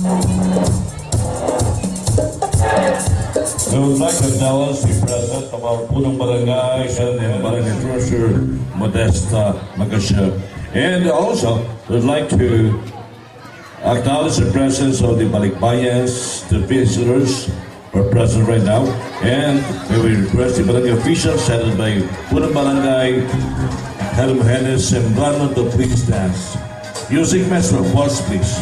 I would like to acknowledge the President of our Punong Barangay and Barangay Treasurer Modesta Magasya. And also, we'd like to acknowledge the presence of the Balikbayans, the visitors who are present right now. And we will request the barangay officials headed by Punong Barangay, Helm Hennes and Brandon to please dance. Music maestro, pause please.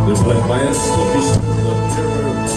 The Black Bias, the Bishop of the River,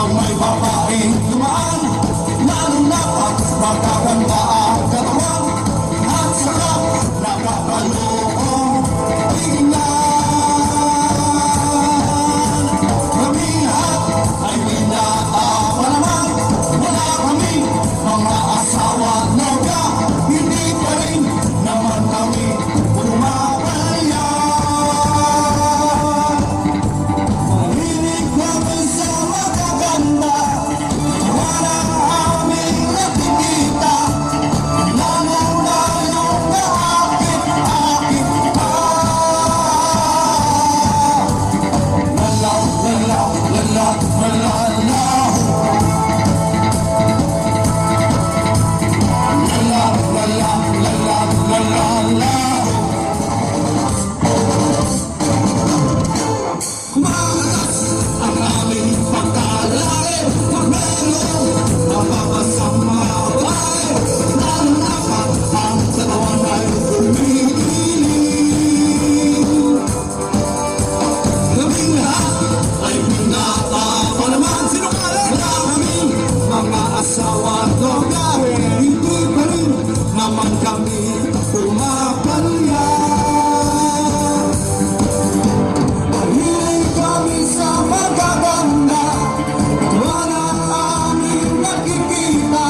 Pag may babaeng dumaan, lalo na pag magkaganda ang katawan at sarap nakakaloob tingnan. Kaming lahat ay pinatawa naman, wala kami mga asawa nobya, hindi pa rin naman kami pumapalya. Mahilig kami sa magaganda, wala aming nakikita, lalo na yung kaakit-akit pa. Lalaw, lalaw, lalaw, lalaw. Lalaw, lalaw, lalaw, lalaw. Kumakatas ang aming pagkalaki, pag mayroong napapasama ay lalo na pag ang katawan ay kumikilig. Kaming lahat ay pinatawa naman, sinungaling. Wala kaming mga asawa at nobya, hindi pa rin naman kami pumapalya. Mahilig kami sa magaganda, wala aming nakikita,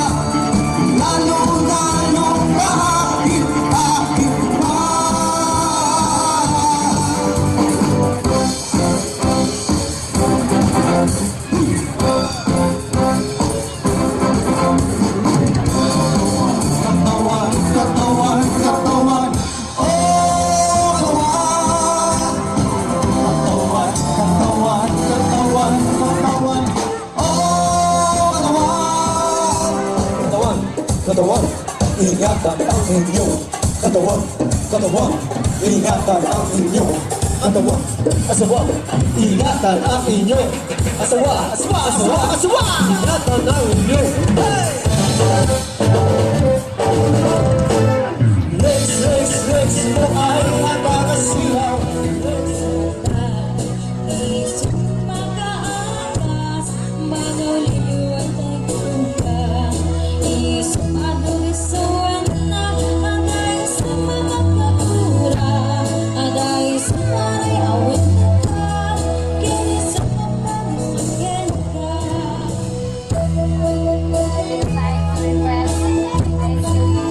lalo na yung kaakit-akit pa. Katawan, katawan, katawan, oh katawan. Katawan, katawan, katawan, katawan, oh katawan. Katawan, katawan, ingatan ang inyong katawan, katawan, ingatan ang inyong katawan, asawa, ingatan ang inyong asawa, asawa, asawa, asawa, ingatan ang inyong Legs, legs, legs mo ay napakasilaw. Bago liwanag ka, isumado